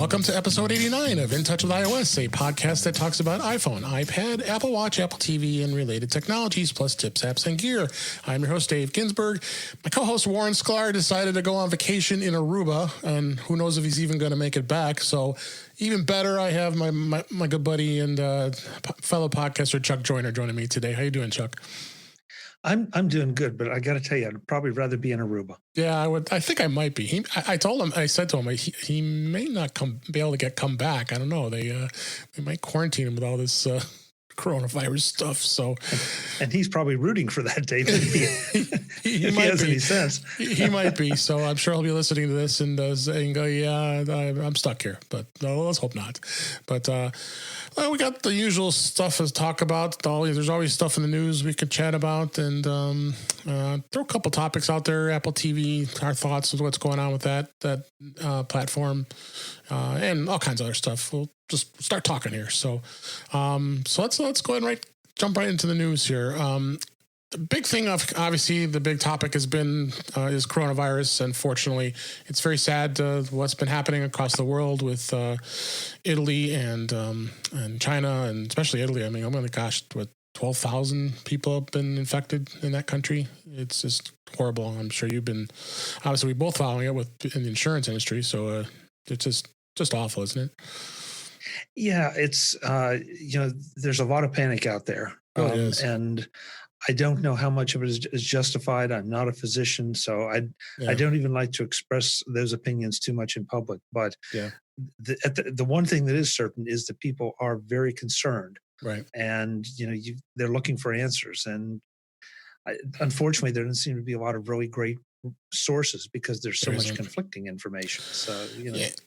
Welcome to episode 89 of In Touch with iOS, a podcast that talks about iPhone, iPad, Apple Watch, Apple TV, and related technologies, plus tips, apps, and gear. I'm your host, Dave Ginsburg. My co-host, Warren Sklar, decided to go on vacation in Aruba, and who knows if he's even going to make it back. So even better, I have my good buddy and fellow podcaster, Chuck Joyner, joining me today. How you doing, Chuck? I'm doing good, but I got to tell you, I'd probably rather be in Aruba. Yeah, I would. I think I might be. I told him. I said to him, he may not be able to come back. I don't know. They might quarantine him with all this coronavirus stuff. So, and he's probably rooting for that, David. If he has any sense, he might be. So I'm sure he'll be listening to this and go, "Yeah, I'm stuck here." But no, let's hope not. But we got the usual stuff to talk about. There's always stuff in the news we could chat about, and throw a couple topics out there. Apple TV, our thoughts of what's going on with that platform, and all kinds of other stuff. We'll just start talking here. So let's go ahead and jump right into the news here. The big thing, obviously, the big topic has been is coronavirus. Unfortunately, it's very sad what's been happening across the world with Italy and China, and especially Italy. I mean, oh my gosh, 12,000 people have been infected in that country. It's just horrible. I'm sure you've been, obviously, we both following it in the insurance industry. So it's just awful, isn't it? Yeah, it's there's a lot of panic out there, and I don't know how much of it is justified. I'm not a physician, so I don't even like to express those opinions too much in public. But the one thing that is certain is that people are very concerned, right? And they're looking for answers, and unfortunately, there doesn't seem to be a lot of really great sources because there's so much conflicting information. So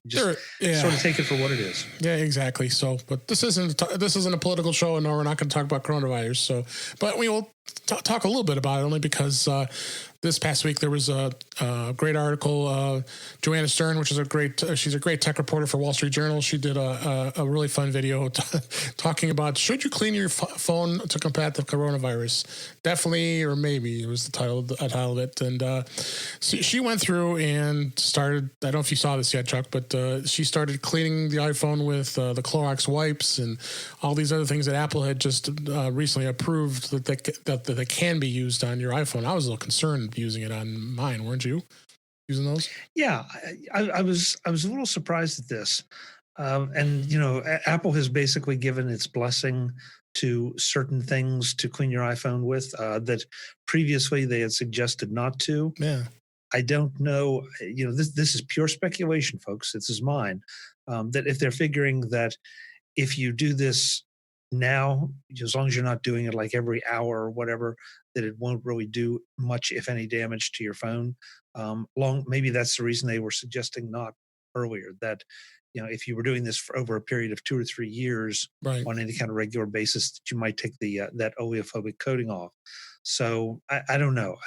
sort of take it for what it is. Yeah, exactly. So, but this isn't a political show, and no, we're not going to talk about coronavirus. So, but we will talk a little bit about it only because this past week there was a great article. Joanna Stern, which is she's a great tech reporter for Wall Street Journal. She did a really fun video talking about should you clean your phone to combat the coronavirus? Definitely or maybe was the title of it. And she went through and started. I don't know if you saw this yet, Chuck, but she started cleaning the iPhone with the Clorox wipes and all these other things that Apple had just recently approved that they can be used on your iPhone. I was a little concerned using it on mine, weren't you? Using those? Yeah, I was a little surprised at this, and Apple has basically given its blessing to certain things to clean your iPhone with that previously they had suggested not to. Yeah, I don't know. This is pure speculation, folks. This is mine. That if they're figuring that if you do this now, as long as you're not doing it like every hour or whatever, that it won't really do much, if any, damage to your phone. Maybe that's the reason they were suggesting not earlier, that if you were doing this for over a period of 2 or 3 years on any kind of regular basis, that you might take that oleophobic coating off. So I don't know.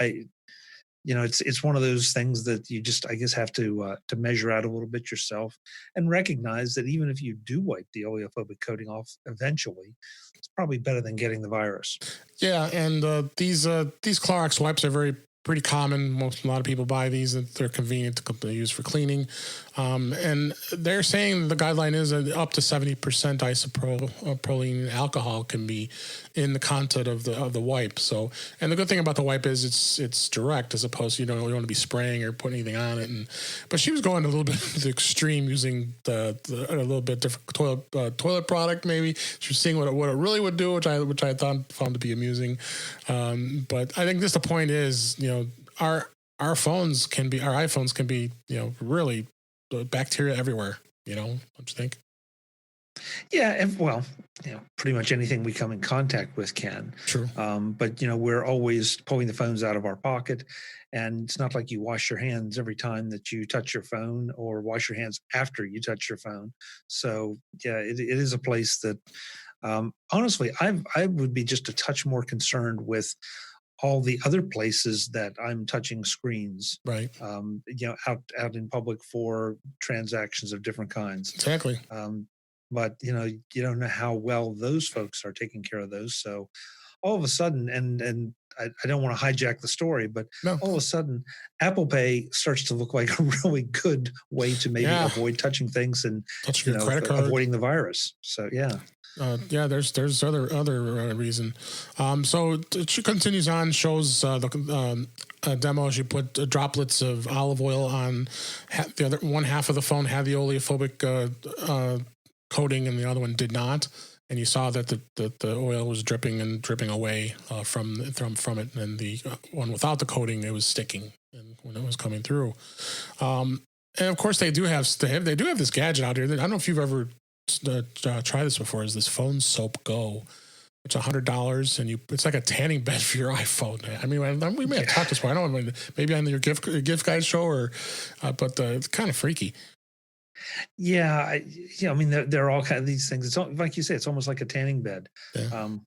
It's one of those things that you just, I guess, have to measure out a little bit yourself and recognize that even if you do wipe the oleophobic coating off eventually, it's probably better than getting the virus. Yeah, and these Clorox wipes are pretty common. A lot of people buy these, and they're convenient to use for cleaning. And they're saying the guideline is that up to 70% isopropylene alcohol can be in the content of the wipe. So, and the good thing about the wipe is it's direct, as opposed to you don't want to be spraying or putting anything on it. But she was going a little bit to the extreme, using a little bit different toilet product. Maybe she was seeing what it really would do, which I found to be amusing. But I think the point is, our iPhones can be, really bacteria everywhere, don't you think? Yeah, pretty much anything we come in contact with can. True. But we're always pulling the phones out of our pocket, and it's not like you wash your hands every time that you touch your phone, or wash your hands after you touch your phone. So yeah, it is a place that, honestly, I would be just a touch more concerned with all the other places that I'm touching screens, right? Out in public for transactions of different kinds. Exactly. But you don't know how well those folks are taking care of those. So all of a sudden, and I don't want to hijack the story, but No. all of a sudden, Apple Pay starts to look like a really good way to maybe Yeah. avoid touching things and Touching your credit card. avoiding the virus. So yeah. Yeah, there's other reason. So it continues on, shows the demo. She put droplets of olive oil on the other one half of the phone had the oleophobic coating, and the other one did not. And you saw that the oil was dripping away from it, and the one without the coating, it was sticking, and when it was coming through. And of course, they do have this gadget out here. I don't know if you've ever try this before. Is this Phone Soap Go? It's $100, and it's like a tanning bed for your iPhone. I mean, we may have talked this before. I don't know, maybe on your gift guide show, or but it's kind of freaky. Yeah, I mean, they're all kind of these things. It's like you say, it's almost like a tanning bed,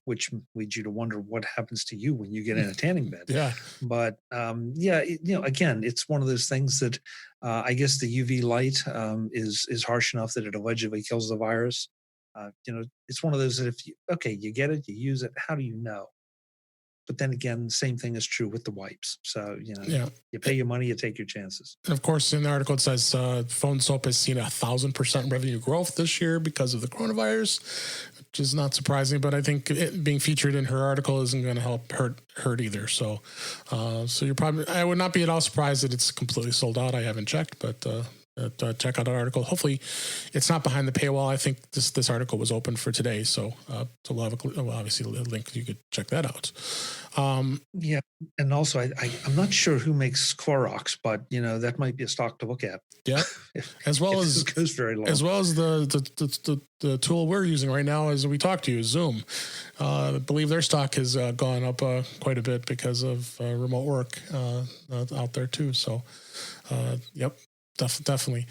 which leads you to wonder what happens to you when you get in a tanning bed. Yeah, but again, it's one of those things that I guess the UV light is harsh enough that it allegedly kills the virus. It's one of those that if you get it, you use it. How do you know? But then again, the same thing is true with the wipes. So, you pay your money, you take your chances. And of course, in the article, it says Phone Soap has seen 1,000% revenue growth this year because of the coronavirus, which is not surprising. But I think it being featured in her article isn't going to help hurt either. So I would not be at all surprised that it's completely sold out. I haven't checked, but check out that article. Hopefully it's not behind the paywall. I think this article was open for today, so we'll have obviously a link. You could check that out. And also I'm not sure who makes Clorox, but that might be a stock to look at. Yeah, as well as it goes very long. As well as the tool we're using right now as we talk to you, Zoom. I believe their stock has gone up quite a bit because of remote work out there too. So, yep. Definitely.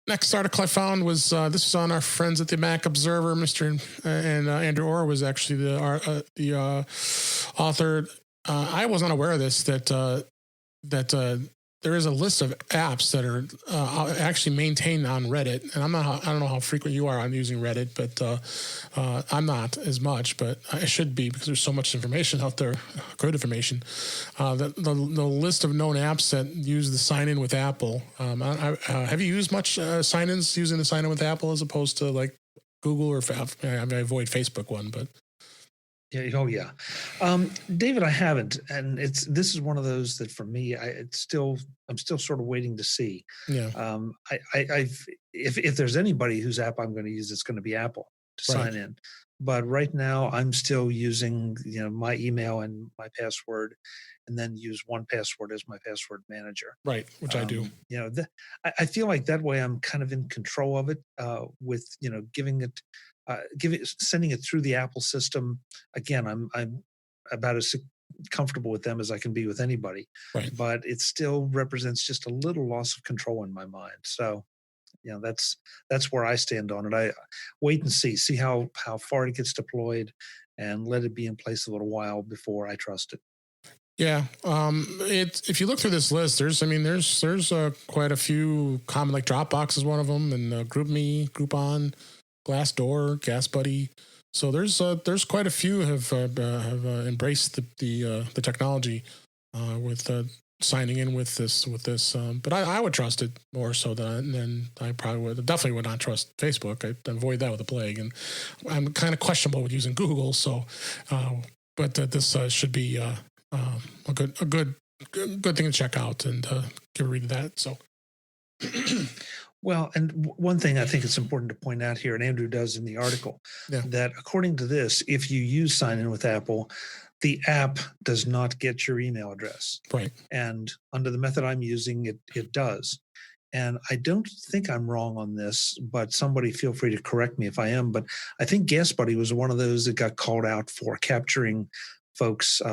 Next article I found was this was on our friends at the Mac Observer. Mr. and Andrew Orr was actually the author. I was unaware of this that there is a list of apps that are actually maintained on Reddit, and I don't know how frequent you are on using Reddit, but I'm not as much, but I should be because there's so much information out there, good information. The list of known apps that use the sign-in with Apple. Have you used much sign-ins using the sign-in with Apple as opposed to like Google or I avoid Facebook one, but. Yeah. Oh, yeah. David, I haven't, and this is one of those that for me, I'm still sort of waiting to see. Yeah. If there's anybody whose app I'm going to use, it's going to be Apple to sign in. But right now, I'm still using my email and my password, and then use 1Password as my password manager. Right, which I do. I feel like that way I'm kind of in control of it. With sending it through the Apple system. Again, I'm about as comfortable with them as I can be with anybody. Right. But it still represents just a little loss of control in my mind. So, that's where I stand on it. I wait and see how far it gets deployed, and let it be in place a little while before I trust it. Yeah, if you look through this list, there's quite a few common, like Dropbox is one of them, and GroupMe, Groupon, Glassdoor, GasBuddy. So there's quite a few have embraced the technology with signing in with this. But I would trust it more so than I definitely would not trust Facebook. I avoid that with a plague, and I'm kind of questionable with using Google. So, but this should be a good thing to check out and give a read of that. So. Well, and one thing I think it's important to point out here, and Andrew does in the article, that according to this, if you use sign in with Apple, the app does not get your email address. Right. And under the method I'm using, it does. And I don't think I'm wrong on this, but somebody feel free to correct me if I am. But I think GasBuddy was one of those that got called out for capturing folks'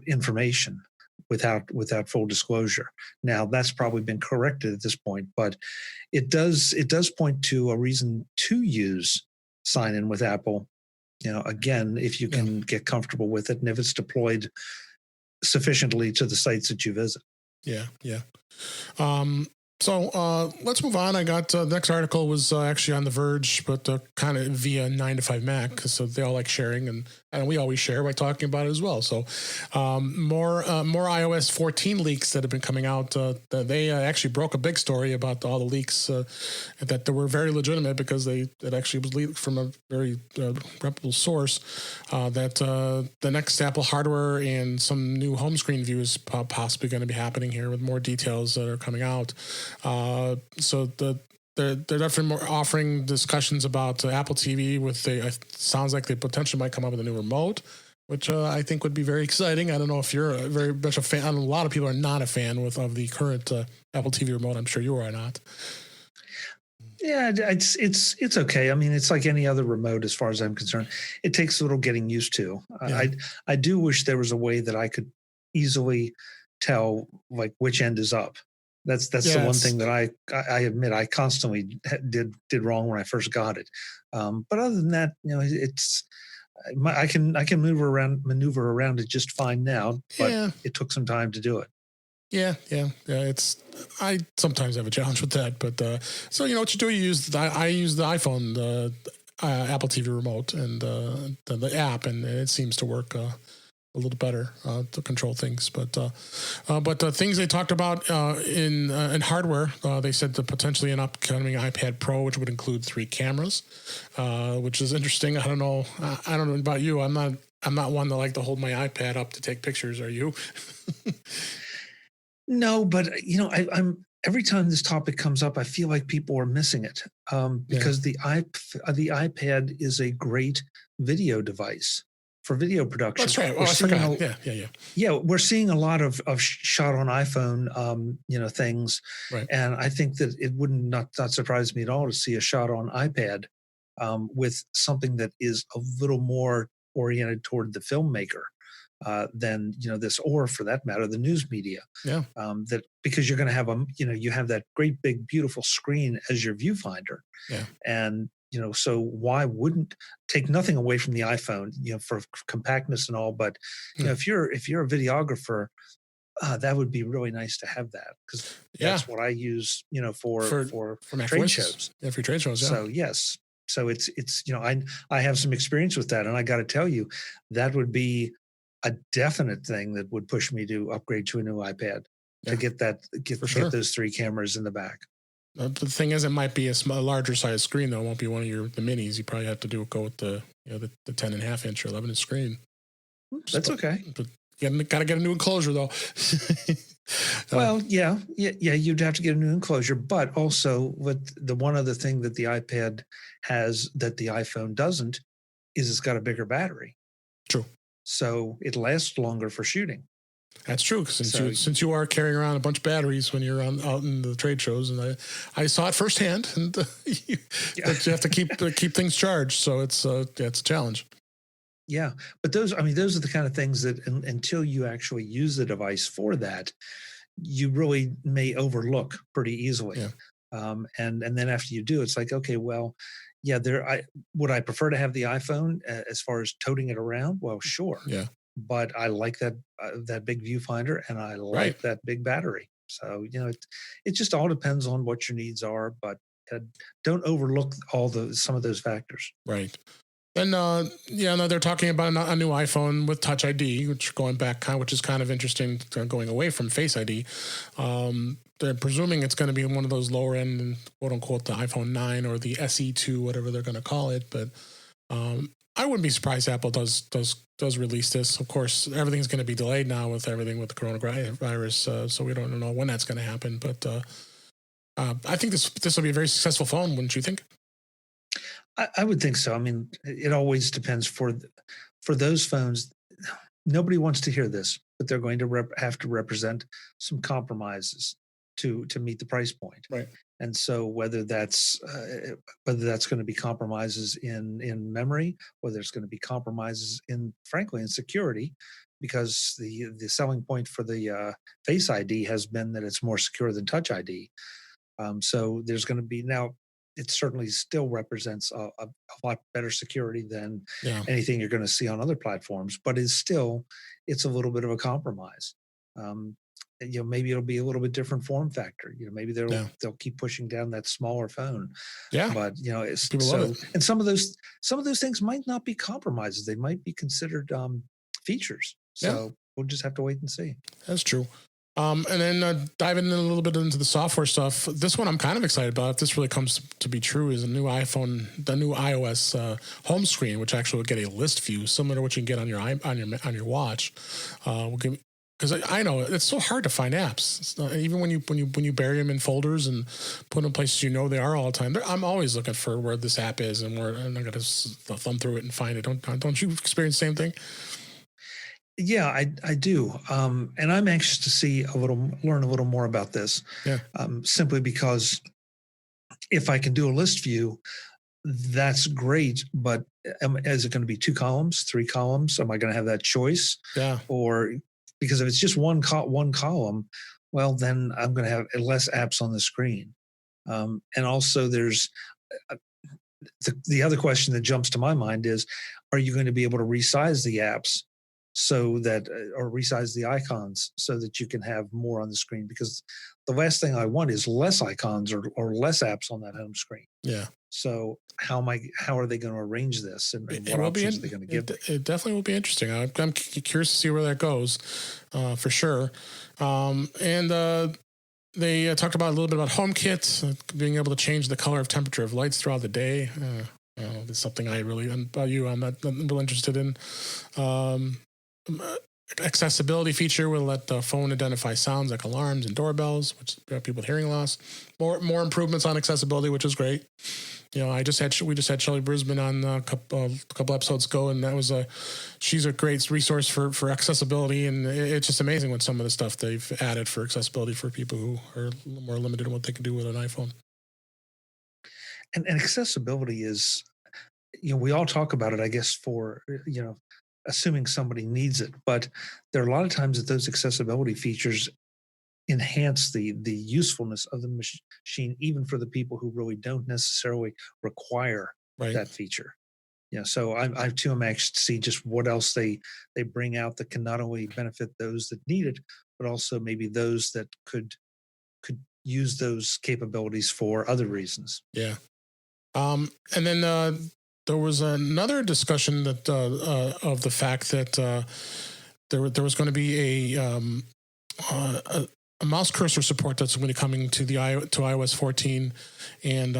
information without full disclosure. Now that's probably been corrected at this point, but it does point to a reason to use sign in with Apple. Again, if you can get comfortable with it, and if it's deployed sufficiently to the sites that you visit. Yeah. So let's move on. I got the next article was actually on The Verge, but kind of via 9to5Mac. So they all like sharing, and we always share by talking about it as well. So more iOS 14 leaks that have been coming out. They actually broke a big story about all the leaks that they were very legitimate because it actually was leaked from a very reputable source. That the next Apple hardware and some new home screen view is possibly going to be happening here with more details that are coming out. So they're definitely more offering discussions about Apple TV with sounds like they potentially might come up with a new remote, which I think would be very exciting. I don't know if you're very much a fan. I know a lot of people are not a fan of the current Apple TV remote. I'm sure you are not. Yeah, it's okay. I mean, it's like any other remote as far as I'm concerned. It takes a little getting used to. Yeah. I do wish there was a way that I could easily tell like which end is up. That's the one thing that I admit I constantly did wrong when I first got it. But other than that, it's I can maneuver around it just fine now. But it took some time to do it. Yeah. I sometimes have a challenge with that, but so what you do, I use the iPhone, Apple TV remote, and the app, and it seems to work a little better to control things. But things they talked about in hardware, they said that potentially an upcoming iPad Pro, which would include 3 cameras, which is interesting. I don't know about you. I'm not one to like to hold my iPad up to take pictures. Are you? No, but I'm every time this topic comes up, I feel like people are missing it because the iPad is a great video device for video production. That's right. Oh, I forgot. Yeah. Yeah, we're seeing a lot of shot on iPhone, things, right. And I think that it wouldn't not surprise me at all to see a shot on iPad with something that is a little more oriented toward the filmmaker. Than this, or for that matter, the news media. Yeah. That because you're going to have you have that great big beautiful screen as your viewfinder. Yeah. And so why wouldn't take nothing away from the iPhone, for compactness and all, but if you're a videographer, that would be really nice to have that because that's what I use, for trade shows. Yeah, for trade shows. Yeah. So yes. So it's I have some experience with that, and I got to tell you, that would be a definite thing that would push me to upgrade to a new iPad to get those 3 cameras in the back. The thing is, it might be a larger size screen though. It won't be one of the minis. You probably have to go with the 10.5-inch or 11-inch screen. That's okay. But got to get a new enclosure though. Well, yeah, you'd have to get a new enclosure, but also the one other thing that the iPad has that the iPhone doesn't is it's got a bigger battery. True. So it lasts longer for shooting. That's true. Since you are carrying around a bunch of batteries when you're out in the trade shows, and I saw it firsthand, and you have to keep things charged. So it's a challenge. Yeah, but those are the kind of things that until you actually use the device for that, you really may overlook pretty easily. Yeah. And then after you do, it's like, okay, well, yeah, would I prefer to have the iPhone as far as toting it around? Well, sure. Yeah. But I like that big viewfinder, and I like that big battery. So it just all depends on what your needs are, but don't overlook some of those factors. Right. Then they're talking about a new iPhone with Touch ID, which is kind of interesting, going away from Face ID. They're presuming it's going to be one of those lower end, quote unquote, the iPhone 9 or the SE2, whatever they're going to call it. But I wouldn't be surprised Apple does release this. Of course, everything's going to be delayed now with everything with the coronavirus, so we don't know when that's going to happen. But I think this will be a very successful phone, wouldn't you think? I would think so. I mean, it always depends for those phones. Nobody wants to hear this, but they're going to have to represent some compromises to meet the price point. Right. And so whether that's going to be compromises in memory, whether it's going to be compromises frankly in security, because the selling point for the Face ID has been that it's more secure than Touch ID. So there's going to be now. It certainly still represents a lot better security than anything you're going to see on other platforms, but it's a little bit of a compromise. maybe it'll be a little bit different form factor. Maybe Yeah. they'll keep pushing down that smaller phone. Yeah. But it's People love so, it. and some of those things might not be compromises. They might be considered features. Yeah. So we'll just have to wait and see. That's true. And then diving in a little bit into the software stuff. This one I'm kind of excited about. If this really comes to be true, is a new the new iOS home screen, which actually will get a list view similar to what you can get on your watch. Because I know it's so hard to find apps. It's not, even when you bury them in folders and put them in places they are all the time. I'm always looking for where this app is and where I'm gonna thumb through it and find it. Don't you experience the same thing? Yeah, I do. And I'm anxious to learn a little more about this. Yeah. Simply because if I can do a list view, that's great. But is it going to be 2 columns, 3 columns? Am I going to have that choice? Yeah. Or because if it's just one column, well, then I'm going to have less apps on the screen. And also, there's the other question that jumps to my mind is, are you going to be able to resize the apps so that, or resize the icons so that you can have more on the screen? Because the last thing I want is less icons or less apps on that home screen. Yeah. So how are they going to arrange this, and what options are they going to give me? It definitely will be interesting. I'm curious to see where that goes, for sure. They talked about a little bit about HomeKit, being able to change the color of temperature of lights throughout the day. It's something I'm not real interested in. Accessibility feature will let the phone identify sounds like alarms and doorbells, which people with hearing loss. More improvements on accessibility, which is great. We just had Shelley Brisbane on a couple episodes ago, and she's a great resource for accessibility, and it's just amazing what some of the stuff they've added for accessibility for people who are a little more limited in what they can do with an iPhone. And accessibility is, we all talk about it, I guess, for assuming somebody needs it, but there are a lot of times that those accessibility features enhance the usefulness of the machine, even for the people who really don't necessarily require that feature. So I too am anxious to see just what else they bring out that can not only benefit those that need it, but also maybe those that could use those capabilities for other reasons. Yeah. And then there was another discussion that of the fact that there was going to be a mouse cursor support that's going to be coming to iOS 14, and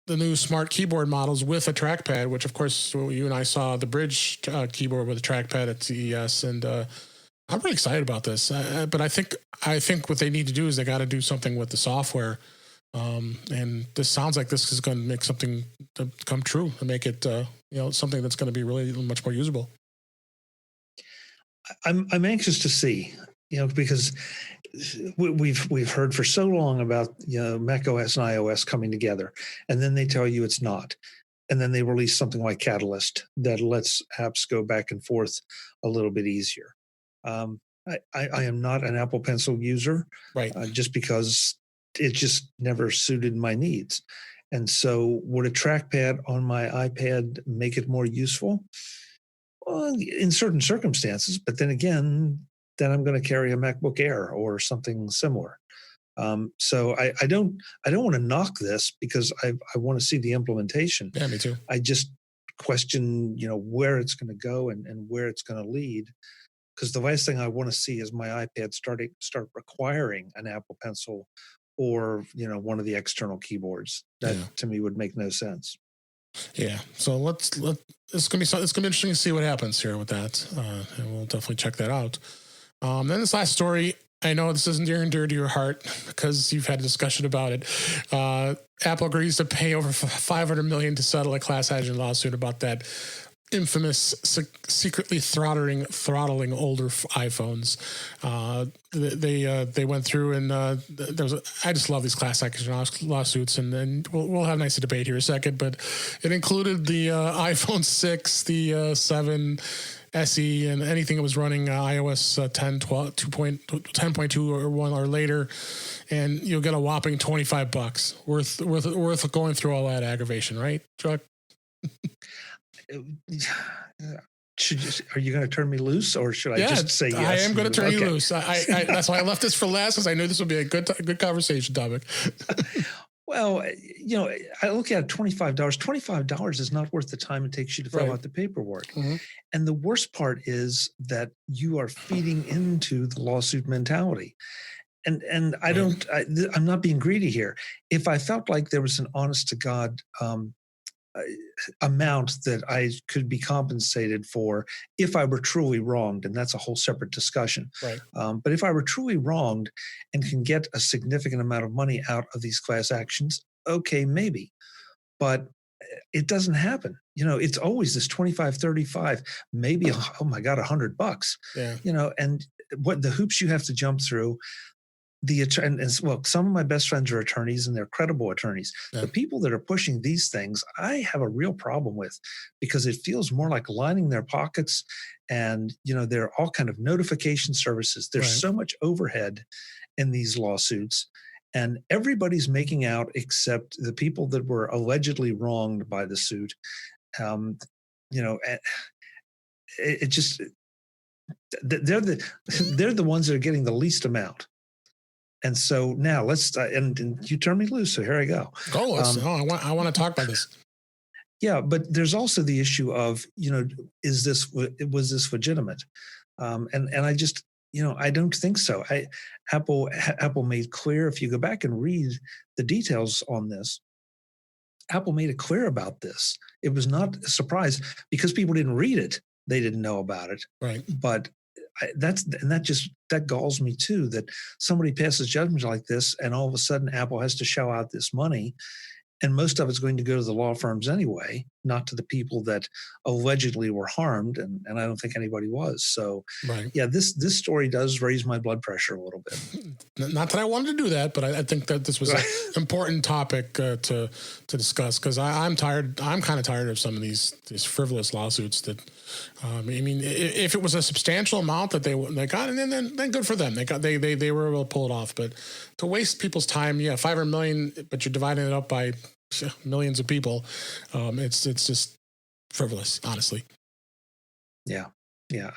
the new smart keyboard models with a trackpad, which of course you and I saw the Bridge keyboard with a trackpad at CES, and I'm really excited about this. But I think what they need to do is they got to do something with the software. And this sounds like this is going to make something to come true and make it, something that's going to be really much more usable. I'm anxious to see, because we've heard for so long about macOS and iOS coming together, and then they tell you it's not, and then they release something like Catalyst that lets apps go back and forth a little bit easier. I am not an Apple Pencil user, right? Just because it just never suited my needs. And so would a trackpad on my iPad make it more useful? Well, in certain circumstances, but then again, I'm going to carry a MacBook Air or something similar. So I don't want to knock this because I want to see the implementation. Yeah, me too. I just question, where it's going to go and where it's going to lead. Because the last thing I want to see is my iPad start requiring an Apple Pencil or one of the external keyboards. That to me would make no sense. Yeah, so it's gonna be interesting to see what happens here with that, and we'll definitely check that out. Then this last story, I know this isn't near and dear to your heart because you've had a discussion about it. Apple agrees to pay over $500 million to settle a class action lawsuit about that infamous secretly throttling older iPhones. They went through and I just love these class action lawsuits, and then we'll have a nice debate here in a second, but it included the iPhone 6, the 7 SE, and anything that was running iOS 10, 12, 10.2 or 1 or later, and you'll get a whopping $25 worth going through all that aggravation, right, Chuck? Are you going to turn me loose, or should I Yeah, just say I yes? am going to turn you Okay. loose. That's why I left this for last, because I knew this would be a good conversation topic. Well, I look at $25. $25 is not worth the time it takes you to fill Right. out the paperwork. Hmm. And the worst part is that you are feeding into the lawsuit mentality. And I Right. don't, I'm not being greedy here. If I felt like there was an honest to God uh, amount that I could be compensated for if I were truly wronged, and that's a whole separate discussion. Right. But if I were truly wronged and can get a significant amount of money out of these class actions, okay, maybe. But it doesn't happen. It's always this 25, 35, maybe, oh my God, $100, Yeah. And what the hoops you have to jump through, well, some of my best friends are attorneys, and they're credible attorneys. Yeah. The people that are pushing these things, I have a real problem with, because it feels more like lining their pockets. And there are all kind of notification services. There's Right. so much overhead in these lawsuits, and everybody's making out except the people that were allegedly wronged by the suit. Um, it, it just they're the ones that are getting the least amount. And so now let's and you turn me loose. So here I go. Go. I want to talk about this. Yeah, but there's also the issue of was this legitimate? And I just I don't think so. Apple made clear, if you go back and read the details on this, Apple made it clear about this. It was not a surprise because people didn't read it. They didn't know about it. Right. But that galls me too, that somebody passes judgment like this, and all of a sudden Apple has to shell out this money, and most of it's going to go to the law firms anyway, not to the people that allegedly were harmed, and I don't think anybody was. So, Right. yeah, this story does raise my blood pressure a little bit. Not that I wanted to do that, but I think that this was an important topic to discuss, because I'm tired. I'm kind of tired of some of these frivolous lawsuits. That I mean, if it was a substantial amount that they got, and then good for them. They were able to pull it off. But to waste people's time, yeah, 500 million, but you're dividing it up by millions of people. It's just frivolous, honestly. Yeah. Yeah.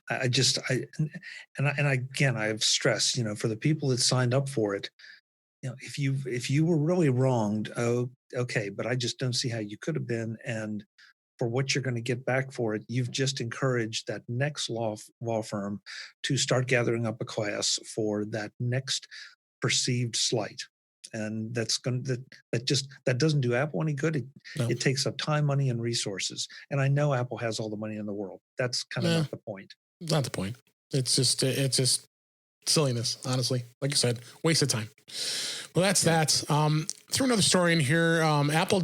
Again, I have stressed, for the people that signed up for it, if you were really wronged, oh, okay, but I just don't see how you could have been. And for what you're going to get back for it, you've just encouraged that next law firm to start gathering up a class for that next perceived slight. And that doesn't do Apple any good. It takes up time, money, and resources. And I know Apple has all the money in the world. That's kind of not the point. Not the point. It's just silliness, honestly. Like you said, waste of time. Well, that's that. Through another story in here, Apple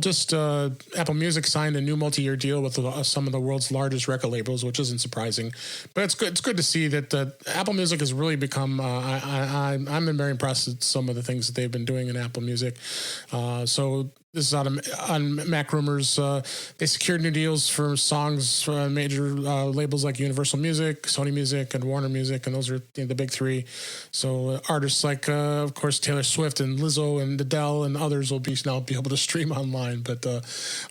Music signed a new multi-year deal with some of the world's largest record labels, which isn't surprising, but it's good. It's good to see that Apple Music has really become. I'm been very impressed with some of the things that they've been doing in Apple Music. So this is on Mac Rumors. They secured new deals for songs from major labels like Universal Music, Sony Music, and Warner Music, and those are the big three. So artists like, of course, Taylor Swift and Lizzo and Adele and others will now be able to stream online. But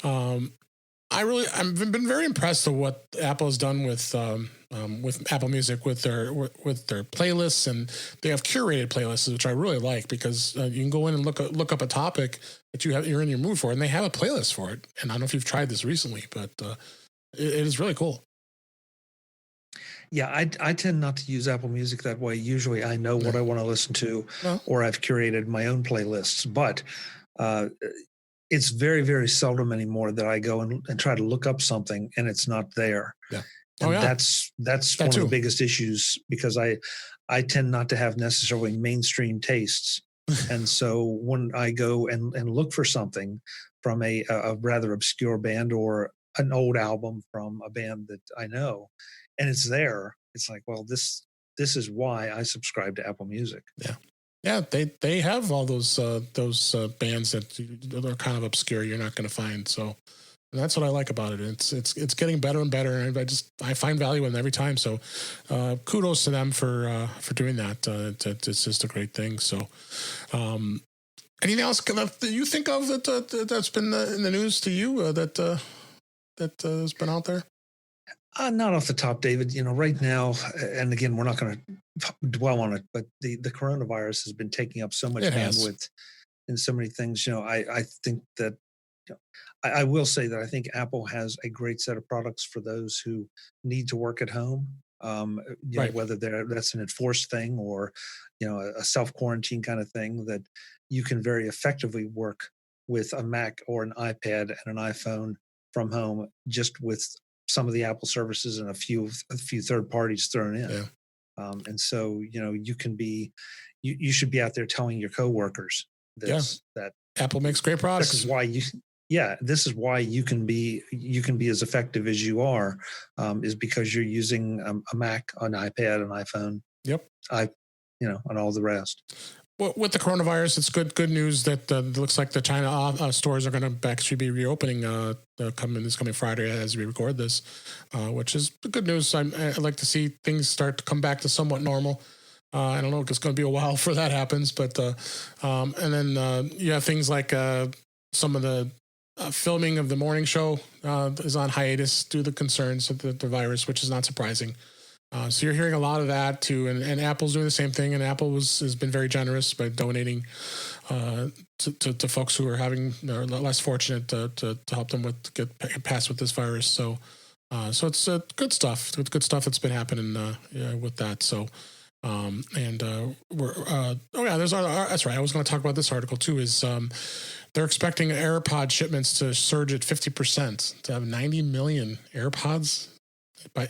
I've been very impressed with what Apple has done with Apple Music with their playlists, and they have curated playlists, which I really like, because you can go in and look up a topic that you're in your mood for, and they have a playlist for it. And I don't know if you've tried this recently, but it is really cool. Yeah, I tend not to use Apple Music that way. Usually I know what I want to listen to, or I've curated my own playlists. But it's very, very seldom anymore that I go and try to look up something and it's not there. Yeah. And that's one of the biggest issues, because I tend not to have necessarily mainstream tastes. And so when I go and look for something from a rather obscure band, or an old album from a band that I know, and it's there, it's like, well, this is why I subscribe to Apple Music. Yeah. Yeah, they have all those bands that are kind of obscure, you're not going to find. So that's what I like about it. It's getting better and better, and I find value in it every time. So kudos to them for doing that. It's just a great thing. So anything else that you think of that's been in the news to you that has been out there? Not off the top, David. Right now, and again, we're not going to dwell on it, but the coronavirus has been taking up so much It has. bandwidth in so many things. I think that I will say that I think Apple has a great set of products for those who need to work at home. Right. Whether that's an enforced thing or a self quarantine kind of thing, that you can very effectively work with a Mac or an iPad and an iPhone from home, just with some of the Apple services and a few third parties thrown in. Yeah. And so you should be out there telling your coworkers Yeah. this that Apple makes great this is products. why this is why you can be as effective as you are, is because you're using a Mac, an iPad, an iPhone, Yep. and all the rest. Well, with the coronavirus, it's good news that it looks like the China stores are going to actually be reopening this coming Friday as we record this, which is good news. I'd like to see things start to come back to somewhat normal. I don't know, it's going to be a while before that happens, but and then you have things like some of the filming of the morning show is on hiatus due to the concerns of the virus, which is not surprising. So you're hearing a lot of that too, and Apple's doing the same thing. And Apple has been very generous by donating to folks who are less fortunate to help them get past with this virus. So it's good stuff. It's good stuff that's been happening with that. So. That's right. I was going to talk about this article too. Is they're expecting AirPod shipments to surge at 50%, to have 90 million AirPods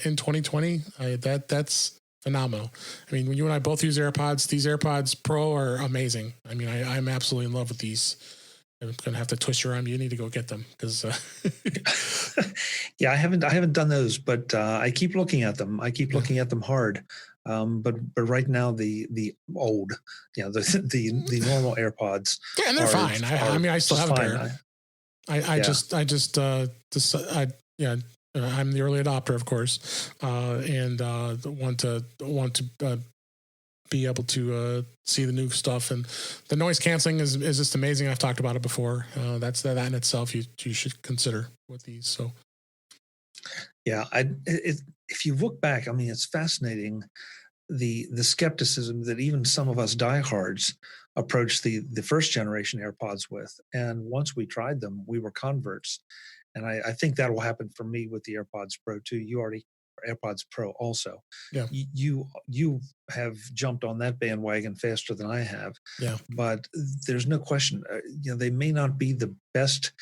in 2020. That's phenomenal. I mean, when you and I both use AirPods, these AirPods Pro are amazing. I mean, I'm absolutely in love with these. I'm going to have to twist your arm. You need to go get them because. Yeah, I haven't done those, but I keep looking at them. I keep looking at them hard. But right now the old, the normal AirPods. Yeah, and they're fine. I mean, I still have a pair. I'm the early adopter, of course, and want to be able to see the new stuff, and the noise canceling is just amazing. I've talked about it before. That in itself you should consider with these. So, yeah, if you look back, I mean, it's fascinating the skepticism that even some of us diehards approached the first generation AirPods with, and once we tried them, we were converts. And I think that will happen for me with the AirPods Pro too. AirPods Pro also. Yeah. You have jumped on that bandwagon faster than I have. Yeah. But there's no question. They may not be the best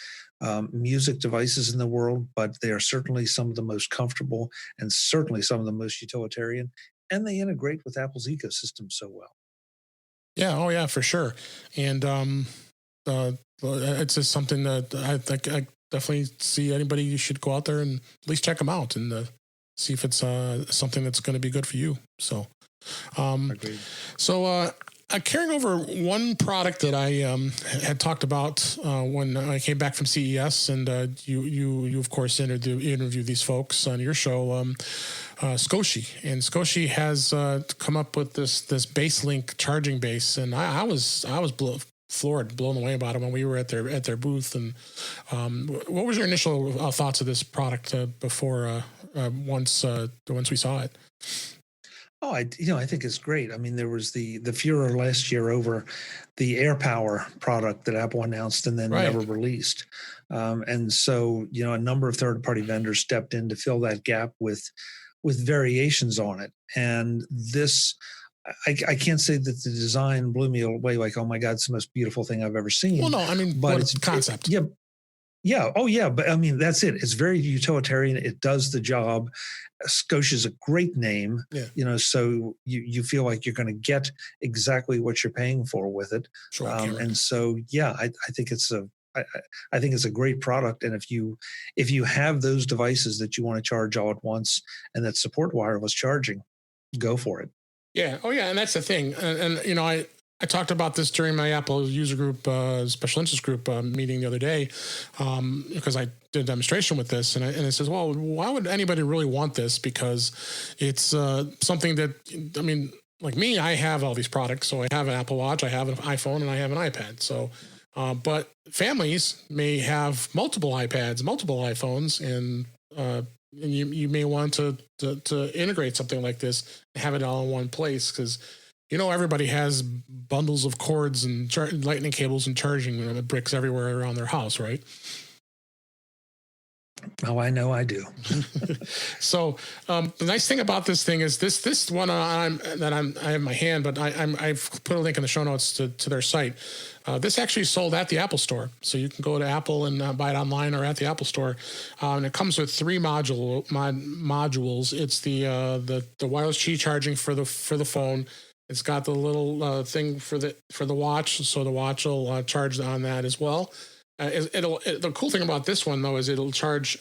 music devices in the world, but they are certainly some of the most comfortable and certainly some of the most utilitarian. And they integrate with Apple's ecosystem so well. Yeah. Oh, yeah, for sure. And it's just something that I think I definitely see anybody. You should go out there and at least check them out and see if it's something that's going to be good for you. So, Agreed. So carrying over one product that I had talked about when I came back from CES, and you of course interviewed these folks on your show, Scoshi, and Scoshi has come up with this BaseLink charging base, and I was blown away about it when we were at their booth. And what was your initial thoughts of this product before once we saw it? Oh, I think it's great. I mean, there was the furor last year over the AirPower product that Apple announced and then never released. And so, a number of third-party vendors stepped in to fill that gap with variations on it. And this, I can't say that the design blew me away like, oh my God, it's the most beautiful thing I've ever seen. Well, no, I mean, but it's concept. Yeah. Oh, yeah. But I mean, that's it. It's very utilitarian. It does the job. Scotia is a great name, so you feel like you're going to get exactly what you're paying for with it. Sure, and so, yeah, I think it's a great product. And if you have those devices that you want to charge all at once and that support wireless charging, go for it. Yeah. Oh, yeah. And that's the thing. And I talked about this during my Apple user group, special interest group meeting the other day, because I did a demonstration with this, and it says, well, why would anybody really want this? Because it's something that, I mean, like me, I have all these products. So I have an Apple Watch, I have an iPhone, and I have an iPad. So, but families may have multiple iPads, multiple iPhones, and and you may want to integrate something like this and have it all in one place, because everybody has bundles of cords and lightning cables and charging bricks everywhere around their house, right? Oh, I know I do. So the nice thing about this thing is this one I have in my hand, but I've put a link in the show notes to their site. This actually sold at the Apple Store, so you can go to Apple and buy it online or at the Apple Store. And it comes with three modules. It's the wireless Qi charging for the phone. It's got the little thing for the watch, so the watch will charge on that as well. The cool thing about this one though is it'll charge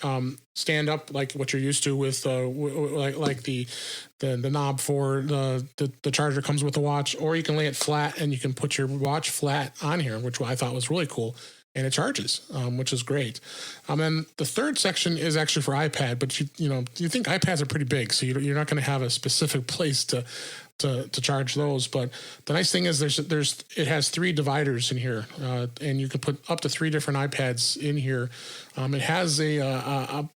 stand up like what you're used to with like the knob for the charger comes with the watch, or you can lay it flat and you can put your watch flat on here, which I thought was really cool. And it charges, which is great. And the third section is actually for iPad, but you think iPads are pretty big, so you're not going to have a specific place to charge those. But the nice thing is it has three dividers in here, and you can put up to three different iPads in here. It has a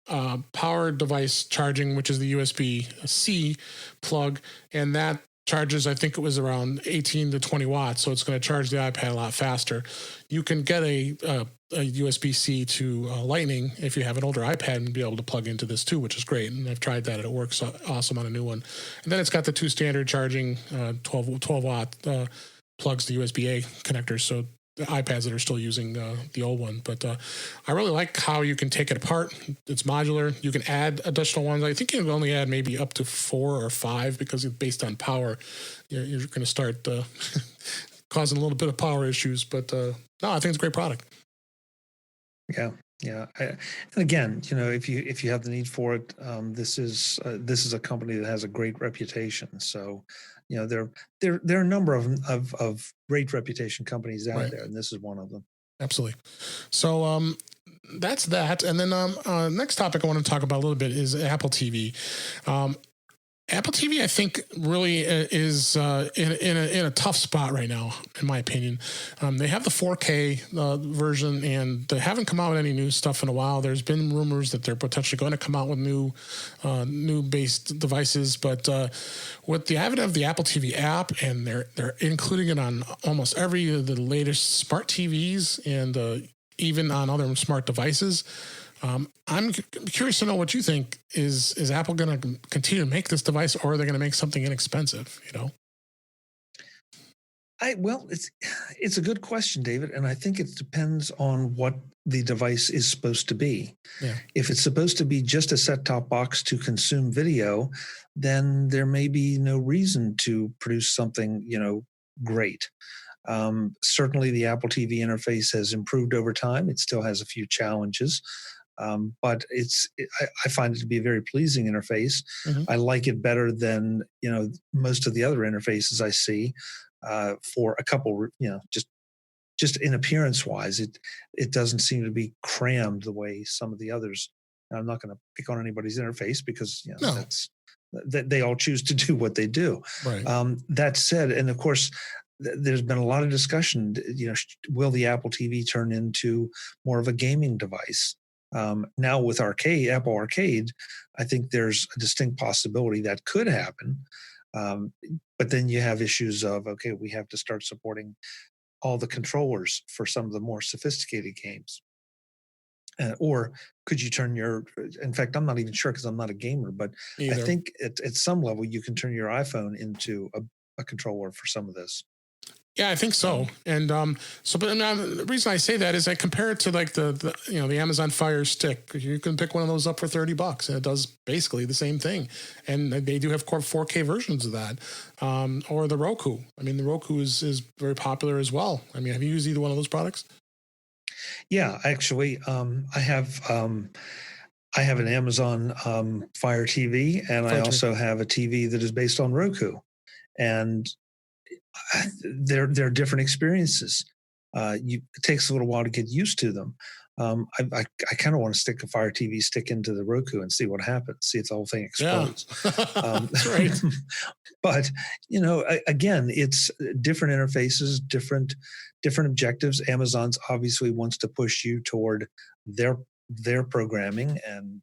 power device charging, which is the USB-C plug, and that charges, I think it was around 18 to 20 watts, so it's going to charge the iPad a lot faster. You can get a USB-C to Lightning if you have an older iPad and be able to plug into this too, which is great. And I've tried that; it works awesome on a new one. And then it's got the two standard charging 12 watt plugs to USB-A connectors, so the iPads that are still using the old one. But I really like how you can take it apart. It's modular. You can add additional ones. I think you can only add maybe up to 4 or 5 because it's based on power. You're going to start causing a little bit of power issues. But no, I think it's a great product. Yeah. Yeah. And again, if you have the need for it, this is a company that has a great reputation. So, there are a number of great reputation companies out there, and this is one of them. Absolutely. So that's that. And then next topic I want to talk about a little bit is Apple TV. Apple TV, I think, really is in a tough spot right now, in my opinion. They have the 4K version, and they haven't come out with any new stuff in a while. There's been rumors that they're potentially going to come out with new based devices, but with the advent of the Apple TV app, and they're including it on almost every of the latest smart TVs and even on other smart devices. I'm curious to know what you think. Is Apple going to continue to make this device, or are they going to make something inexpensive? It's a good question, David, and I think it depends on what the device is supposed to be. Yeah. If it's supposed to be just a set-top box to consume video, then there may be no reason to produce something, great. Certainly, the Apple TV interface has improved over time. It still has a few challenges. But I find it to be a very pleasing interface. Mm-hmm. I like it better than most of the other interfaces I see. For a couple, just in appearance wise, it doesn't seem to be crammed the way some of the others. And I'm not going to pick on anybody's interface because they all choose to do what they do. Right. That said, and of course, there's been a lot of discussion. Will the Apple TV turn into more of a gaming device? Now with Apple Arcade, I think there's a distinct possibility that could happen. But then you have issues of, okay, we have to start supporting all the controllers for some of the more sophisticated games. Or could you turn in fact, I'm not even sure because I'm not a gamer, but Either. I think at some level you can turn your iPhone into a controller for some of this. Yeah, I think so. And but the reason I say that is I compare it to like the Amazon Fire Stick. You can pick one of those up for $30, and it does basically the same thing. And they do have 4K versions of that, or the Roku. I mean, the Roku is very popular as well. I mean, have you used either one of those products? Yeah, actually, I have an Amazon Fire TV, and I also have a TV that is based on Roku, and they're different experiences. It takes a little while to get used to them. I kind of want to stick a Fire TV stick into the Roku and see what happens. See if the whole thing explodes. Yeah. That's right. But again, it's different interfaces, different objectives. Amazon's obviously wants to push you toward their programming, and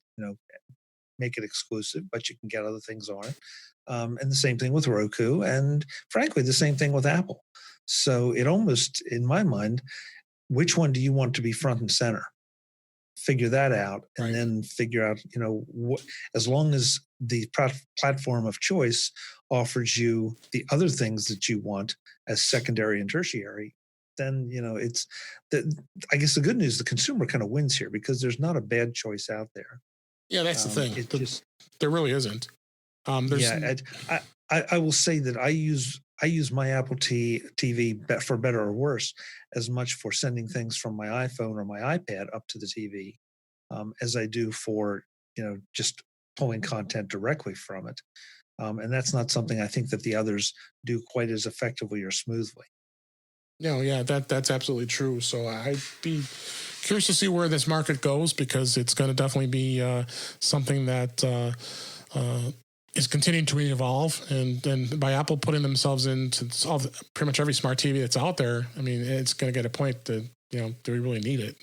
make it exclusive, but you can get other things on it. And the same thing with Roku, and frankly, the same thing with Apple. So it almost, in my mind, which one do you want to be front and center? Figure that out, and Right. then figure out, as long as the platform of choice offers you the other things that you want as secondary and tertiary, then it's the. I guess the good news, the consumer kind of wins here because there's not a bad choice out there. Yeah, that's the thing. It just There really isn't. There's yeah, I will say that I use my Apple TV for better or worse as much for sending things from my iPhone or my iPad up to the TV as I do for just pulling content directly from it. And that's not something I think that the others do quite as effectively or smoothly. No, yeah, that's absolutely true. So I'd be curious to see where this market goes because it's going to definitely be something that is continuing to evolve. And by Apple putting themselves into pretty much every smart TV that's out there, I mean, it's going to get a point that, do we really need it?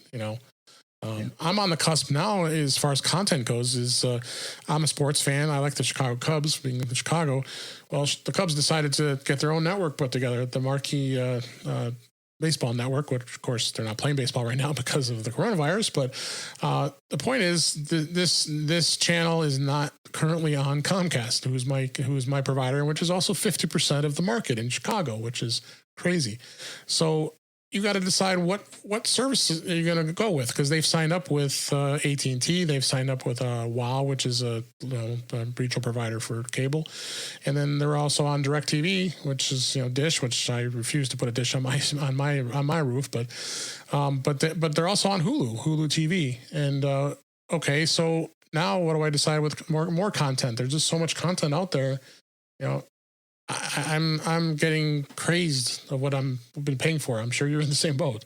I'm on the cusp now as far as content goes. I'm a sports fan. I like the Chicago Cubs, being in Chicago. Well, the Cubs decided to get their own network put together, the Marquee Baseball Network, which, of course, they're not playing baseball right now because of the coronavirus. But the point is, this channel is not currently on Comcast, who's my provider, which is also 50% of the market in Chicago, which is crazy. So you got to decide what service are you going to go with, because they've signed up with AT&T, they've signed up with WOW, which is a regional provider for cable, and then they're also on DirecTV, which is Dish, which I refuse to put a dish on my roof, but they're also on Hulu TV, and okay, so now what do I decide with more content? There's just so much content out there, I'm getting crazed of what I've been paying for. I'm sure you're in the same boat.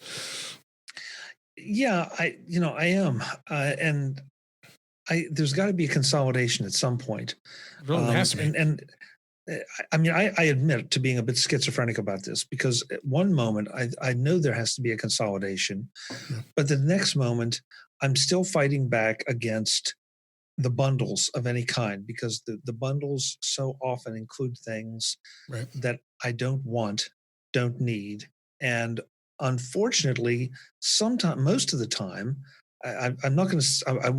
Yeah, I am, and there's got to be a consolidation at some point. It really has to be. And I mean, I admit to being a bit schizophrenic about this because at one moment I know there has to be a consolidation, but the next moment I'm still fighting back against the bundles of any kind because the bundles so often include things that I don't want, don't need. And unfortunately, most of the time, I'm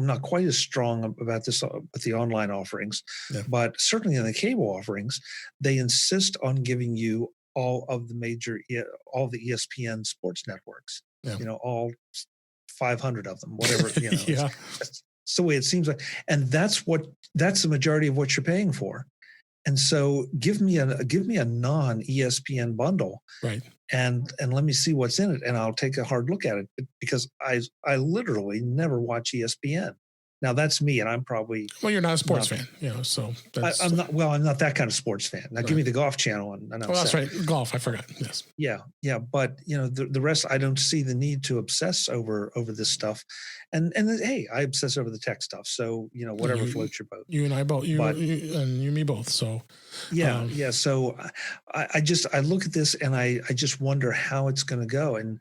not quite as strong about this with the online offerings, but certainly in the cable offerings, they insist on giving you all of the all the ESPN sports networks, all 500 of them, whatever, Yeah. It's the way it seems like, and that's the majority of what you're paying for. And so give me a non ESPN bundle, right? And let me see what's in it, and I'll take a hard look at it because I literally never watch ESPN. Now that's me, and I'm probably you're not a sports fan, So I'm not. Well, I'm not that kind of sports fan. Now give me the golf channel, and I'm that's right, golf. I forgot. Yes. Yeah. But the rest, I don't see the need to obsess over this stuff. And hey, I obsess over the tech stuff. So whatever floats your boat. You and I both. You and me both. So yeah. So I look at this and I just wonder how it's going to go. And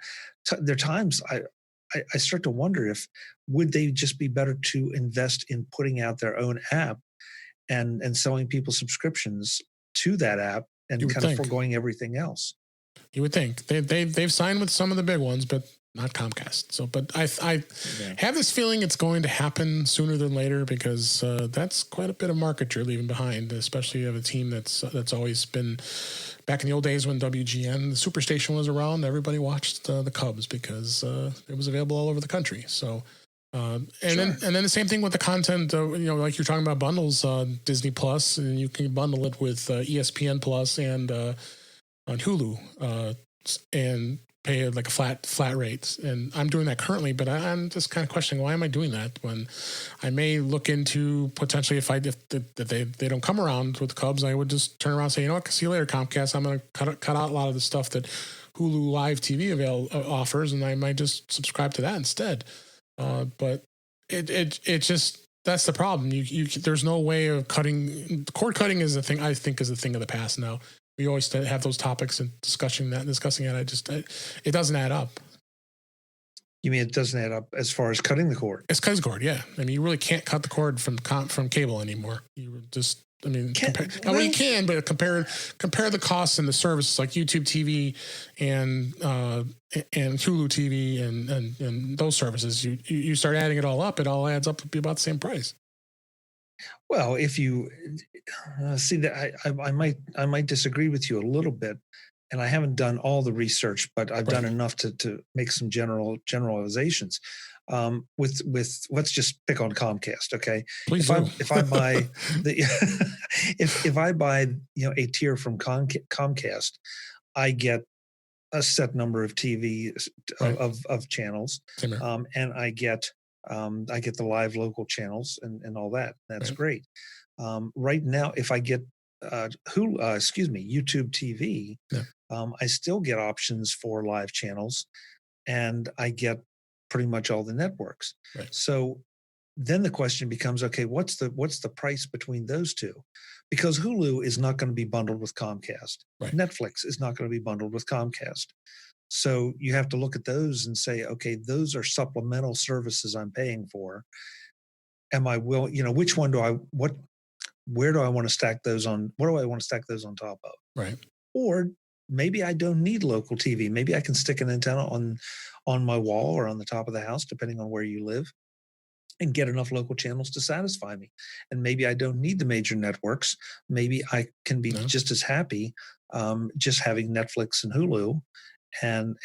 there are times I start to wonder if would they just be better to invest in putting out their own app and selling people subscriptions to that app and kind of foregoing everything else. You would think they've signed with some of the big ones, but not Comcast. So, but I have this feeling it's going to happen sooner than later because that's quite a bit of market you're leaving behind, especially of a team that's always been. Back in the old days when WGN, the Superstation, was around, everybody watched the Cubs because it was available all over the country. So, then the same thing with the content. Like you're talking about bundles, Disney Plus, and you can bundle it with ESPN Plus and on Hulu, and pay like a flat rate. And I'm doing that currently, but I'm just kind of questioning why am I doing that when I may look into potentially if they don't come around with the Cubs, I would just turn around and say, see you later, Comcast. I'm going to cut out a lot of the stuff that Hulu Live TV offers, and I might just subscribe to that instead. But it just, that's the problem. There's no way of cutting. Cord cutting is a thing, I think, is a thing of the past now. We always have those topics and discussing it. It doesn't add up. You mean it doesn't add up as far as cutting the cord? It's cutting cord, yeah. I mean, you really can't cut the cord from cable anymore. You just, I mean, well, you can, but compare the costs and the services like YouTube TV and Hulu TV and those services. You start adding it all up, it all adds up to be about the same price. Well, if you see that, I might disagree with you a little bit, and I haven't done all the research, but I've done enough to make some generalizations. With let's just pick on Comcast, okay? Please if I buy the if I buy a tier from Comcast, I get a set number of TV of channels, and I get the live local channels and all that. That's great. Right now, if I get YouTube TV, I still get options for live channels, and I get pretty much all the networks. So then the question becomes, okay, what's the price between those two? Because Hulu is not going to be bundled with Comcast. Netflix is not going to be bundled with Comcast. So you have to look at those and say, okay, those are supplemental services I'm paying for. Am I which one where do I want to stack those on? What do I want to stack those on top of? Right. Or maybe I don't need local TV. Maybe I can stick an antenna on my wall or on the top of the house, depending on where you live, and get enough local channels to satisfy me. And maybe I don't need the major networks. Maybe I can be just as happy just having Netflix and Hulu, and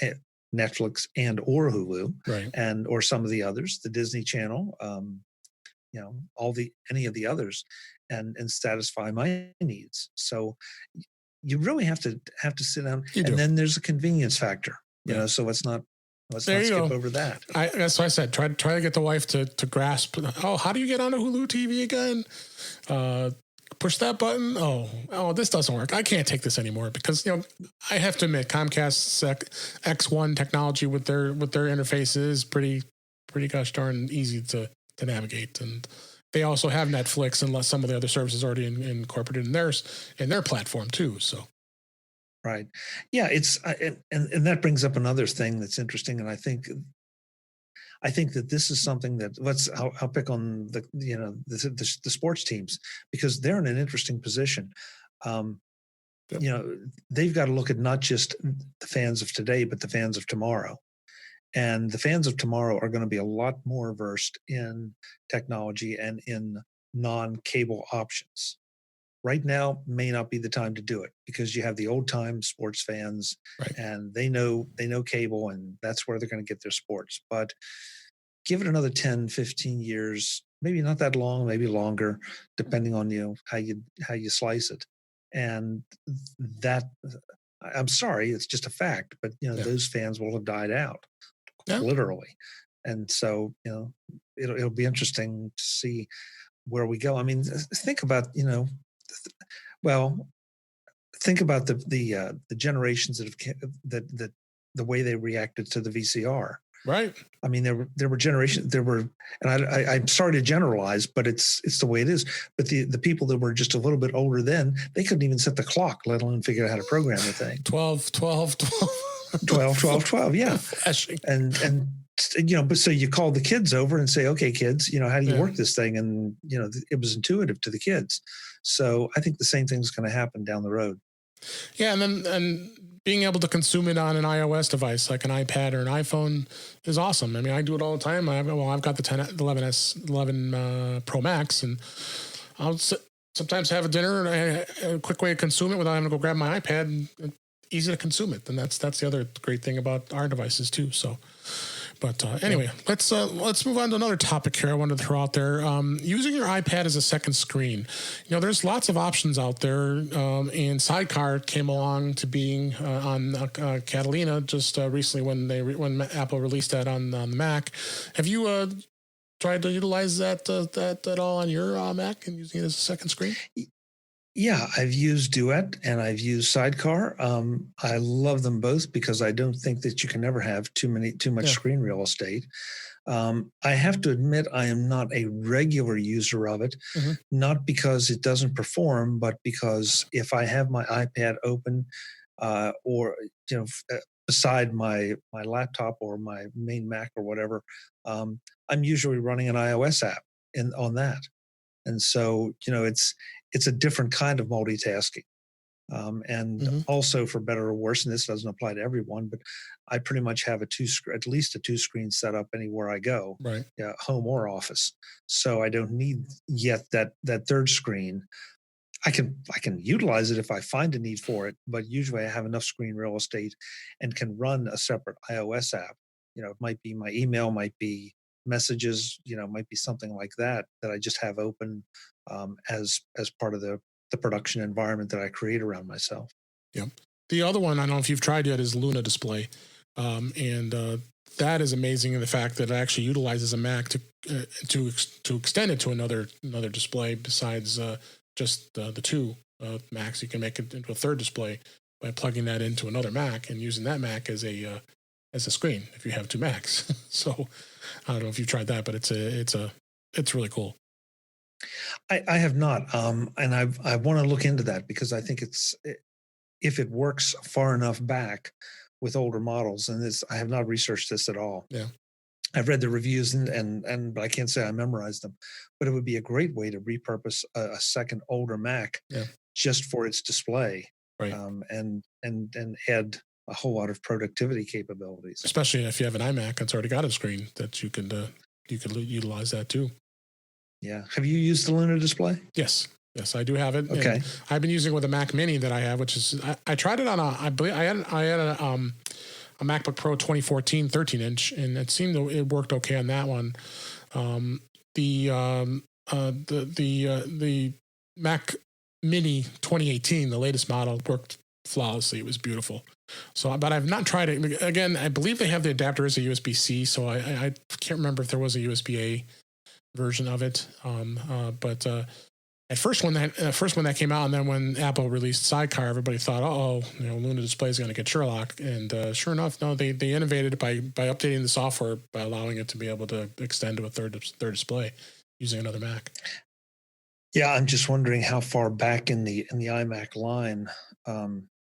Netflix and or Hulu, and or some of the others, the Disney Channel, any of the others, and satisfy my needs. So you really have to sit down, and then there's a convenience factor, so let's not skip over that. That's what I said. Try to get the wife to grasp. Oh, how do you get onto Hulu TV again? Push that button. Oh, this doesn't work. I can't take this anymore because I have to admit Comcast's X1 technology with their interface is pretty gosh darn easy to navigate, and they also have Netflix and some of the other services already incorporated in their platform too. So. Right. Yeah, it's and that brings up another thing that's interesting, and I think that this is something that I'll pick on the sports teams, because they're in an interesting position. They've got to look at not just the fans of today, but the fans of tomorrow. And the fans of tomorrow are going to be a lot more versed in technology and in non-cable options. Right now may not be the time to do it, because you have the old time sports fans, and they know cable, and that's where they're going to get their sports. But give it another 10, 15 years, maybe not that long, maybe longer, depending on how you slice it. And that, I'm sorry, it's just a fact, but those fans will have died out, literally. And so it'll be interesting to see where we go. I mean, think about think about the generations that the way they reacted to the VCR. Right. I mean, there were generations. And I'm sorry to generalize, but it's the way it is. But the people that were just a little bit older then, they couldn't even set the clock, let alone figure out how to program the thing. 12. 12. Yeah. And but so you call the kids over and say, okay, kids, how do you work this thing? And it was intuitive to the kids. So I think the same thing is going to happen down the road. Yeah, and being able to consume it on an iOS device like an iPad or an iPhone is awesome. I mean, I do it all the time. I've got the 11 Pro Max, and I'll sometimes have a dinner and a quick way to consume it without having to go grab my iPad. And easy to consume it, and that's the other great thing about our devices too. So. But anyway, let's move on to another topic here I wanted to throw out there. Using your iPad as a second screen. There's lots of options out there, and Sidecar came along to being on Catalina just recently when Apple released that on the Mac. Have you tried to utilize that at all on your Mac and using it as a second screen? Yeah, I've used Duet and I've used Sidecar. I love them both because I don't think that you can ever have too much screen real estate. I have to admit I am not a regular user of it, not because it doesn't perform, but because if I have my iPad open, or beside my laptop or my main Mac or whatever, I'm usually running an iOS app on that. And so, it's a different kind of multitasking. And Hmm. also, for better or worse, and this doesn't apply to everyone, but I pretty much have at least a two screen setup anywhere I go, Right. yeah, home or office. So I don't need yet that third screen. I can utilize it if I find a need for it, but usually I have enough screen real estate and can run a separate iOS app. It might be my email, might be messages, might be something like that that I just have open, as part of the production environment that I create around myself. Yep. The other one, I don't know if you've tried yet, is Luna Display, and that is amazing in the fact that it actually utilizes a Mac to extend it to another display besides just the two Macs. You can make it into a third display by plugging that into another Mac and using that Mac as a screen if you have two Macs. So I don't know if you've tried that, but it's really cool. I have not, and I want to look into that because I think if it works far enough back with older models, and this I have not researched this at all. Yeah. I've read the reviews and but I can't say I memorized them. But it would be a great way to repurpose a second older Mac Yeah. just for its display, Right. and add a whole lot of productivity capabilities. Especially if you have an iMac that's already got a screen that you could utilize that too. Yeah. Have you used the Luna display? Yes. Yes, I do have it, and Okay. I've been using it with a Mac Mini that I have, which is I tried it on I believe I had a MacBook Pro 2014 13-inch, and it worked okay on that one. Um, the Mac Mini 2018, the latest model, worked flawlessly. It was beautiful. So, but I've not tried it again. I believe they have the adapter as a USB-C, so I can't remember if there was a USB-A version of it. But at first when that came out, and then when Apple released Sidecar, everybody thought, oh, Luna Display is going to get Sherlock, and sure enough, no, they innovated by updating the software by allowing it to be able to extend to a third display using another Mac. Yeah, I'm just wondering how far back in the iMac line,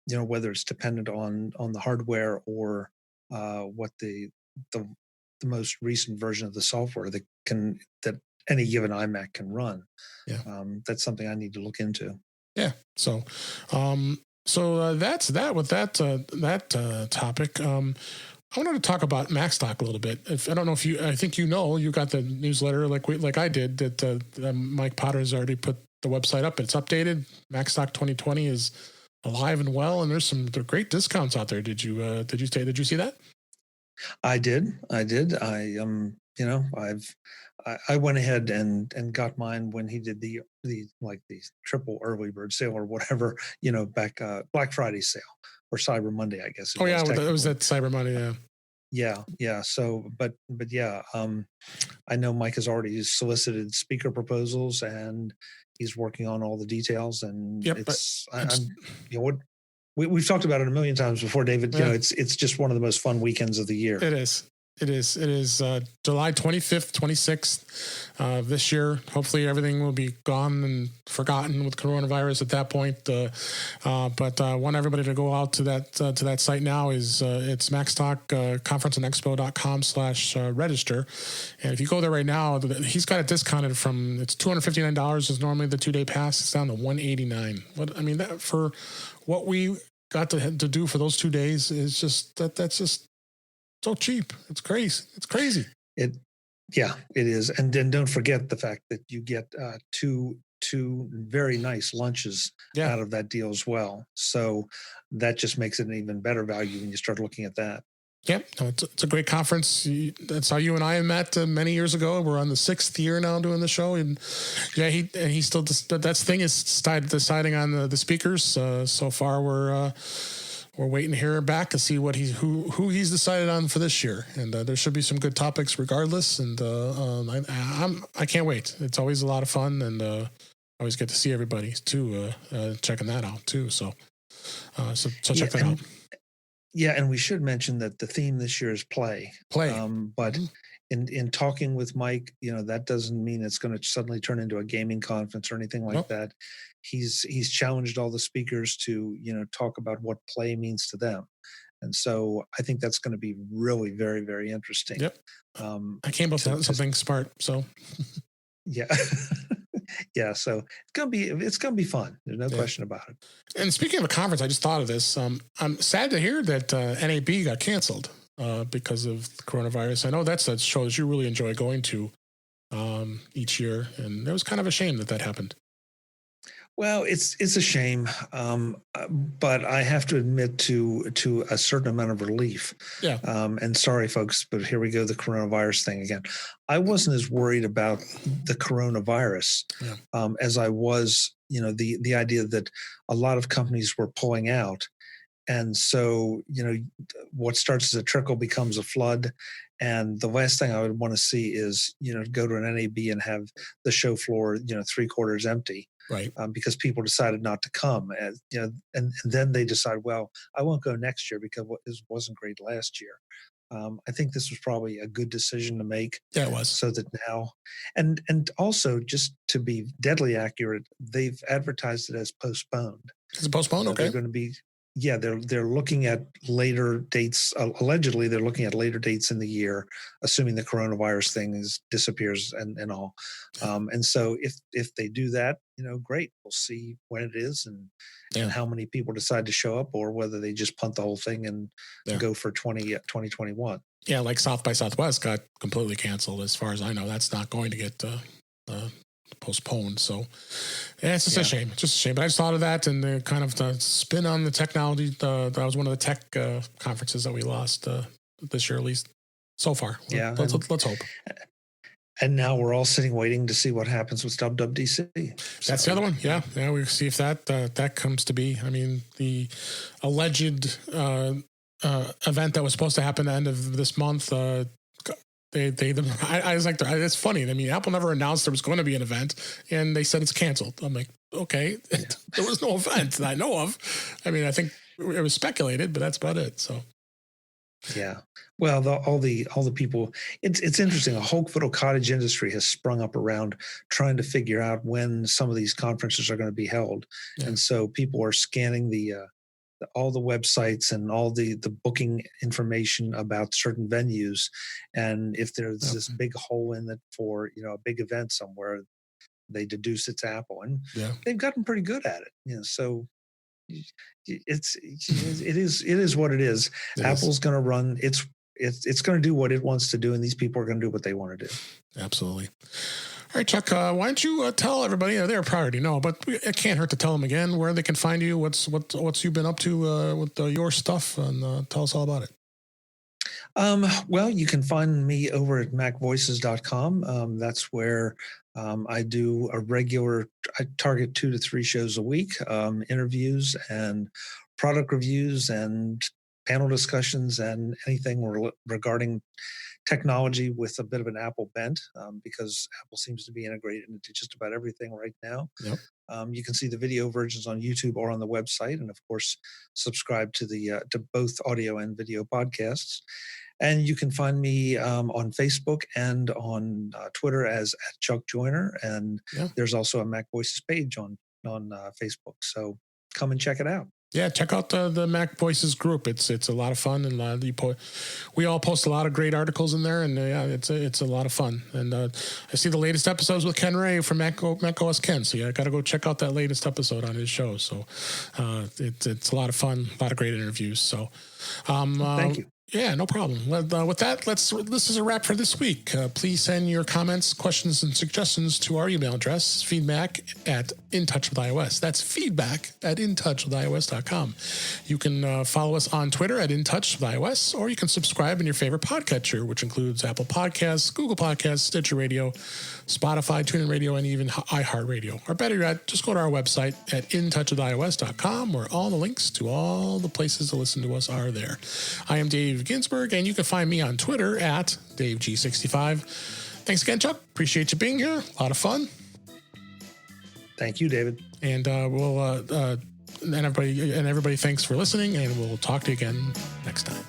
whether it's dependent on the hardware or what the the most recent version of the software that any given iMac can run. Yeah. That's something I need to look into. Yeah. So that's that with that topic. I wanted to talk about MacStock a little bit. I don't know if I think you got the newsletter like I did that Mike Potter has already put the website up. It's updated. MacStock 2020 is alive and well, and there's great discounts out there. Did you see that? I did. I went ahead and got mine when he did the triple early bird sale or whatever, back Black Friday sale or Cyber Monday, I guess it Oh was yeah, it was technically. that Cyber Monday. Yeah. Yeah. So, but yeah, I know Mike has already solicited speaker proposals and he's working on all the details. And Yep. But I'm, what we've talked about it a million times before, David. yeah. It's just one of the most fun weekends of the year. It is. It is July 25th, 26th this year. Hopefully everything will be gone and forgotten with coronavirus at that point. But I want everybody to go out to that site now. It's MacStock conferenceandexpo.com/register. And if you go there right now, he's got it discounted from, it's $259 is normally the 2-day pass. It's down to $189. That for what we got to do for those 2 days is that's just so cheap. It's crazy. It's crazy. Yeah, it is. And then don't forget the fact that you get two very nice lunches out of that deal as well. So that just makes it an even better value when you start looking at that. Yep, no, it's a great conference. That's how you and I met many years ago. We're on the 6th year now doing the show, and yeah, he still that's thing is deciding on the speakers. So far, we're waiting to hear back to see who he's decided on for this year, and there should be some good topics regardless. And I can't wait. It's always a lot of fun, and I always get to see everybody too. Checking that out too. So check that out. Yeah, and we should mention that the theme this year is play. Play. But in talking with Mike, that doesn't mean it's going to suddenly turn into a gaming conference or anything like that. He's challenged all the speakers to talk about what play means to them, And so I think that's going to be really very, very interesting. Yep. I came up with something smart. So yeah. Yeah. So it's gonna be fun. There's no question about it. And speaking of a conference, I just thought of this. I'm sad to hear that NAB got canceled because of the coronavirus. I know that's a show that you really enjoy going to each year, and it was kind of a shame that happened. Well, it's a shame, but I have to admit to a certain amount of relief. Yeah. And sorry, folks, but here we go, the coronavirus thing again. I wasn't as worried about the coronavirus as I was, the idea that a lot of companies were pulling out. And so, what starts as a trickle becomes a flood. And the last thing I would want to see is, go to an NAB and have the show floor, 3/4 empty. Right. Because people decided not to come, and then they decide, well, I won't go next year because this wasn't great last year. I think this was probably a good decision to make. Yeah, it was. So that now, and also just to be deadly accurate, they've advertised it as postponed. It's postponed. Okay. They're going to be. Yeah, they're looking at later dates. Allegedly, they're looking at later dates in the year, assuming the coronavirus thing disappears and all. And so if they do that, great. We'll see when it is and how many people decide to show up, or whether they just punt the whole thing and go for 2021. Yeah, like South by Southwest got completely canceled. As far as I know, that's not going to get postponed. So it's just a shame. It's just a shame. But I just thought of that, and the kind of the spin on the technology. That was one of the tech conferences that we lost this year, at least so far. Yeah. Let's hope. And now we're all sitting waiting to see what happens with WWDC. That's the other one. Yeah. We see if that comes to be. I mean, the alleged event that was supposed to happen at the end of this month. I was like, it's funny. I mean, Apple never announced there was going to be an event, and they said it's canceled. I'm like, okay, there was no event that I know of. I mean, I think it was speculated, but that's about it. So, yeah. Well, all the people. It's interesting. A whole little cottage industry has sprung up around trying to figure out when some of these conferences are going to be held, and so people are scanning all the websites and all the booking information about certain venues. And if there's this big hole in it for, a big event somewhere, they deduce it's Apple, and they've gotten pretty good at it. So it is what it is. Apple's going to run it's going to do what it wants to do, and these people are going to do what they want to do. Absolutely. All right, Chuck, why don't you tell everybody, they're probably already know, but it can't hurt to tell them again where they can find you, what's you've been up to with your stuff, and tell us all about it. Well, you can find me over at MacVoices.com. That's where I do I target 2 to 3 shows a week, interviews and product reviews and panel discussions and anything regarding technology with a bit of an Apple bent, because Apple seems to be integrated into just about everything right now. Yep. You can see the video versions on YouTube or on the website, and of course, subscribe to to both audio and video podcasts. And you can find me on Facebook and on Twitter as @Chuck Joyner, and there's also a MacVoices page on Facebook. So come and check it out. Yeah, check out the MacVoices group. It's a lot of fun, and we all post a lot of great articles in there, and it's a lot of fun. And I see the latest episodes with Ken Ray from macOS Ken. So I got to go check out that latest episode on his show. So it's a lot of fun, a lot of great interviews. So thank you. Yeah, no problem. With that, this is a wrap for this week. Please send your comments, questions, and suggestions to our email address, feedback@intouchwithios. That's feedback@intouchwithios.com. You can follow us on Twitter @intouchwithios, or you can subscribe in your favorite podcatcher, which includes Apple Podcasts, Google Podcasts, Stitcher Radio, Spotify, TuneIn Radio, and even iHeartRadio. Or better yet, just go to our website at intouchwithios.com, where all the links to all the places to listen to us are there. I am Dave Ginsburg, and you can find me on Twitter @DaveG65. Thanks again, Chuck. Appreciate you being here. A lot of fun. Thank you, David. And everybody, thanks for listening, and we'll talk to you again next time.